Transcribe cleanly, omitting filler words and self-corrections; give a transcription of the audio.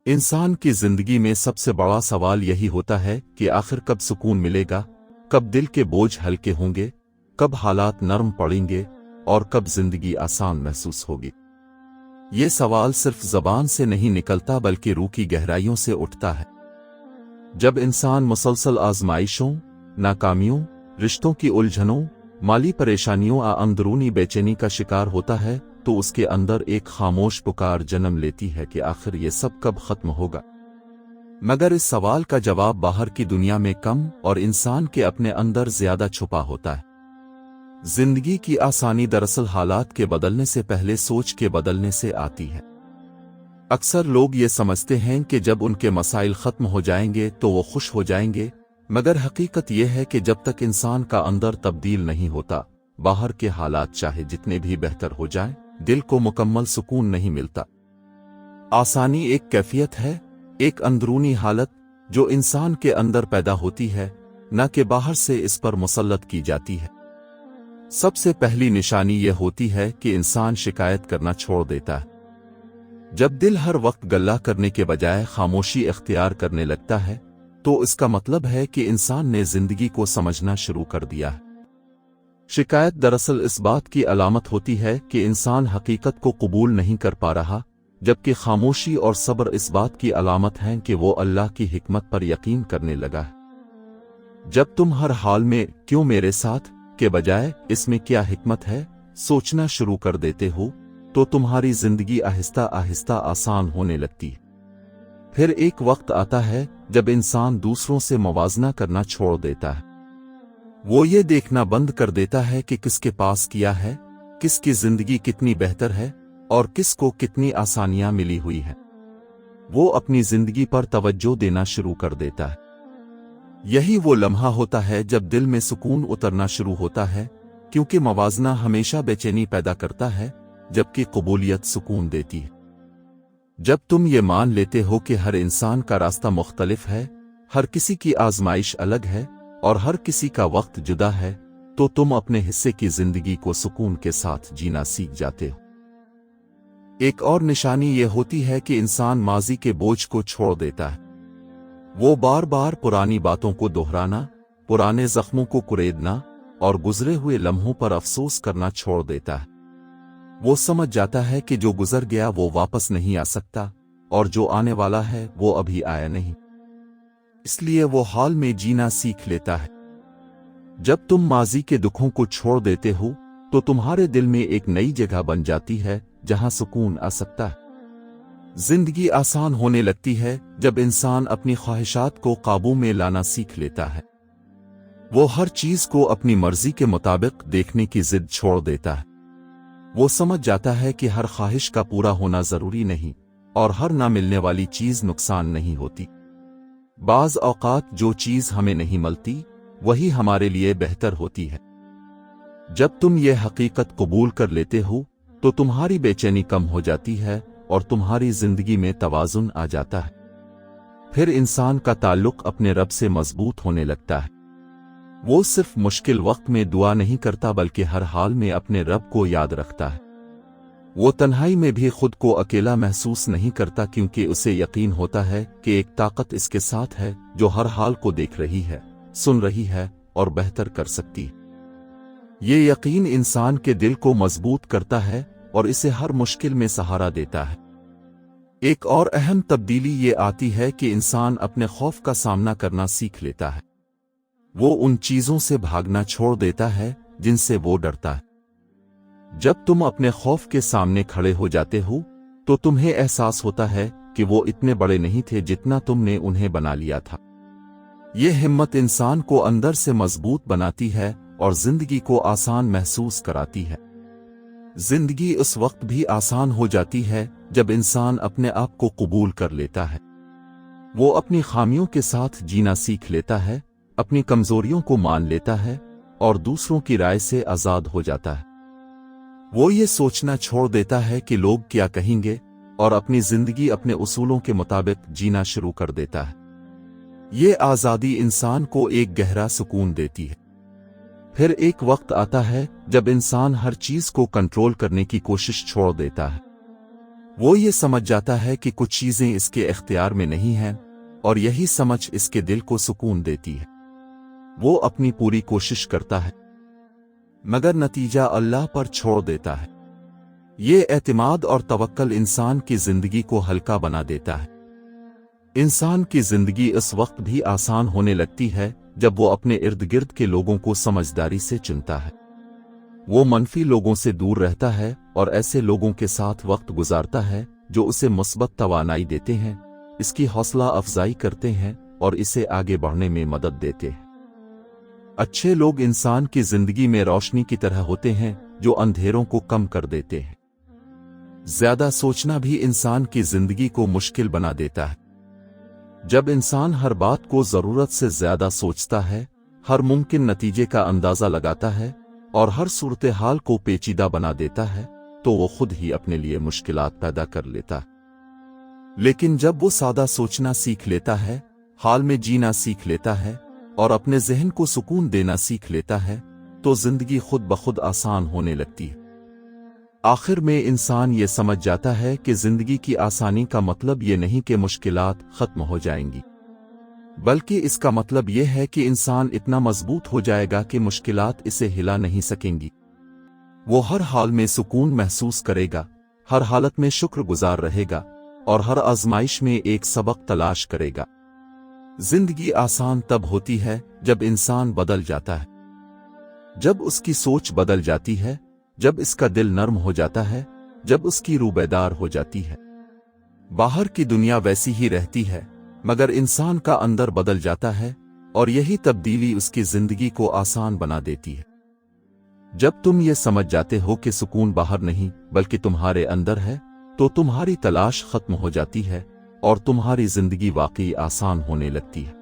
इंसान की जिंदगी में सबसे बड़ा सवाल यही होता है कि आखिर कब सुकून मिलेगा, कब दिल के बोझ हल्के होंगे, कब हालात नरम पड़ेंगे और कब जिंदगी आसान महसूस होगी। ये सवाल सिर्फ जबान से नहीं निकलता बल्कि रूह की गहराइयों से उठता है। जब इंसान मुसलसल आजमाइशों, नाकामियों, रिश्तों की उलझनों, माली परेशानियों या अंदरूनी बेचैनी का शिकार होता है तो उसके अंदर एक खामोश पुकार जन्म लेती है कि आखिर ये सब कब खत्म होगा। मगर इस सवाल का जवाब बाहर की दुनिया में कम और इंसान के अपने अंदर ज्यादा छुपा होता है। जिंदगी की आसानी दरअसल हालात के बदलने से पहले सोच के बदलने से आती है। अक्सर लोग ये समझते हैं कि जब उनके मसाइल खत्म हो जाएंगे तो वो खुश हो जाएंगे, मगर हकीकत यह है कि जब तक इंसान का अंदर तब्दील नहीं होता, बाहर के हालात चाहे जितने भी बेहतर हो जाएं, दिल को मुकम्मल सुकून नहीं मिलता। आसानी एक कैफियत है, एक अंदरूनी हालत जो इंसान के अंदर पैदा होती है, न कि बाहर से इस पर मुसल्लत की जाती है। सबसे पहली निशानी यह होती है कि इंसान शिकायत करना छोड़ देता है। जब दिल हर वक्त गल्ला करने के बजाय खामोशी इख्तियार करने लगता है तो इसका मतलब है कि इंसान ने जिंदगी को समझना शुरू कर दिया है। शिकायत दरअसल इस बात की अलामत होती है कि इंसान हकीकत को कबूल नहीं कर पा रहा, जबकि खामोशी और सब्र इस बात की अलामत हैं कि वो अल्लाह की हिकमत पर यकीन करने लगा है। जब तुम हर हाल में क्यों मेरे साथ के बजाय इसमें क्या हिकमत है सोचना शुरू कर देते हो तो तुम्हारी जिंदगी आहिस्ता आहिस्ता आसान होने लगती है। फिर एक वक्त आता है जब इंसान दूसरों से मुवाजना करना छोड़ देता है। वो ये देखना बंद कर देता है कि किसके पास क्या है, किसकी जिंदगी कितनी बेहतर है और किसको कितनी आसानियां मिली हुई है। वो अपनी जिंदगी पर तवज्जो देना शुरू कर देता है। यही वो लम्हा होता है जब दिल में सुकून उतरना शुरू होता है, क्योंकि मुवाजना हमेशा बेचैनी पैदा करता है जबकि कबूलियत सुकून देती है। जब तुम ये मान लेते हो कि हर इंसान का रास्ता मुख्तलिफ है, हर किसी की आजमाइश अलग है और हर किसी का वक्त जुदा है, तो तुम अपने हिस्से की जिंदगी को सुकून के साथ जीना सीख जाते हो। एक और निशानी ये होती है कि इंसान माजी के बोझ को छोड़ देता है। वो बार बार पुरानी बातों को दोहराना, पुराने जख्मों को कुरेदना और गुजरे हुए लम्हों पर अफसोस करना छोड़ देता है। वो समझ जाता है कि जो गुजर गया वो वापस नहीं आ सकता और जो आने वाला है वो अभी आया नहीं, इसलिए वो हाल में जीना सीख लेता है। जब तुम माजी के दुखों को छोड़ देते हो तो तुम्हारे दिल में एक नई जगह बन जाती है जहां सुकून आ सकता है। जिंदगी आसान होने लगती है जब इंसान अपनी ख्वाहिशात को काबू में लाना सीख लेता है। वो हर चीज को अपनी मर्जी के मुताबिक देखने की जिद छोड़ देता है। वो समझ जाता है कि हर ख्वाहिश का पूरा होना जरूरी नहीं और हर ना मिलने वाली चीज नुकसान नहीं होती। बाज औकात जो चीज हमें नहीं मिलती वही हमारे लिए बेहतर होती है। जब तुम ये हकीकत कबूल कर लेते हो तो तुम्हारी बेचैनी कम हो जाती है और तुम्हारी जिंदगी में तवाजुन आ जाता है। फिर इंसान का ताल्लुक अपने रब से मजबूत होने लगता है। वो सिर्फ मुश्किल वक्त में दुआ नहीं करता बल्कि हर हाल में अपने रब को याद रखता है। वो तन्हाई में भी खुद को अकेला महसूस नहीं करता, क्योंकि उसे यकीन होता है कि एक ताकत इसके साथ है जो हर हाल को देख रही है, सुन रही है और बेहतर कर सकती है। ये यकीन इंसान के दिल को मजबूत करता है और इसे हर मुश्किल में सहारा देता है। एक और अहम तब्दीली ये आती है कि इंसान अपने खौफ का सामना करना सीख लेता है। वो उन चीजों से भागना छोड़ देता है जिनसे वो डरता है। जब तुम अपने खौफ के सामने खड़े हो जाते हो तो तुम्हें एहसास होता है कि वो इतने बड़े नहीं थे जितना तुमने उन्हें बना लिया था। ये हिम्मत इंसान को अंदर से मजबूत बनाती है और जिंदगी को आसान महसूस कराती है। जिंदगी उस वक्त भी आसान हो जाती है जब इंसान अपने आप को कबूल कर लेता है। वो अपनी खामियों के साथ जीना सीख लेता है, अपनी कमजोरियों को मान लेता है और दूसरों की राय से आजाद हो जाता है। वो ये सोचना छोड़ देता है कि लोग क्या कहेंगे और अपनी जिंदगी अपने उसूलों के मुताबिक जीना शुरू कर देता है। ये आजादी इंसान को एक गहरा सुकून देती है। फिर एक वक्त आता है जब इंसान हर चीज को कंट्रोल करने की कोशिश छोड़ देता है। وہ یہ سمجھ جاتا ہے کہ کچھ چیزیں اس کے اختیار میں نہیں ہیں، اور یہی سمجھ اس کے دل کو سکون دیتی ہے۔ وہ اپنی پوری کوشش کرتا ہے مگر نتیجہ اللہ پر چھوڑ دیتا ہے۔ یہ اعتماد اور توکل انسان کی زندگی کو ہلکا بنا دیتا ہے۔ انسان کی زندگی اس وقت بھی آسان ہونے لگتی ہے جب وہ اپنے ارد گرد کے لوگوں کو سمجھداری سے چنتا ہے۔ وہ منفی لوگوں سے دور رہتا ہے اور ایسے لوگوں کے ساتھ وقت گزارتا ہے جو اسے مثبت توانائی دیتے ہیں، اس کی حوصلہ افزائی کرتے ہیں اور اسے آگے بڑھنے میں مدد دیتے ہیں۔ اچھے لوگ انسان کی زندگی میں روشنی کی طرح ہوتے ہیں جو اندھیروں کو کم کر دیتے ہیں۔ زیادہ سوچنا بھی انسان کی زندگی کو مشکل بنا دیتا ہے۔ جب انسان ہر بات کو ضرورت سے زیادہ سوچتا ہے، ہر ممکن نتیجے کا اندازہ لگاتا ہے اور ہر صورتحال کو پیچیدہ بنا دیتا ہے تو وہ خود ہی اپنے لیے مشکلات پیدا کر لیتا ہے۔ لیکن جب وہ سادہ سوچنا سیکھ لیتا ہے، حال میں جینا سیکھ لیتا ہے اور اپنے ذہن کو سکون دینا سیکھ لیتا ہے تو زندگی خود بخود آسان ہونے لگتی ہے۔ آخر میں انسان یہ سمجھ جاتا ہے کہ زندگی کی آسانی کا مطلب یہ نہیں کہ مشکلات ختم ہو جائیں گی، بلکہ اس کا مطلب یہ ہے کہ انسان اتنا مضبوط ہو جائے گا کہ مشکلات اسے ہلا نہیں سکیں گی۔ وہ ہر حال میں سکون محسوس کرے گا، ہر حالت میں شکر گزار رہے گا اور ہر آزمائش میں ایک سبق تلاش کرے گا۔ زندگی آسان تب ہوتی ہے جب انسان بدل جاتا ہے، جب اس کی سوچ بدل جاتی ہے، جب اس کا دل نرم ہو جاتا ہے، جب اس کی روح بیدار ہو جاتی ہے۔ باہر کی دنیا ویسی ہی رہتی ہے مگر انسان کا اندر بدل جاتا ہے اور یہی تبدیلی اس کی زندگی کو آسان بنا دیتی ہے۔ جب تم یہ سمجھ جاتے ہو کہ سکون باہر نہیں بلکہ تمہارے اندر ہے تو تمہاری تلاش ختم ہو جاتی ہے اور تمہاری زندگی واقعی آسان ہونے لگتی ہے۔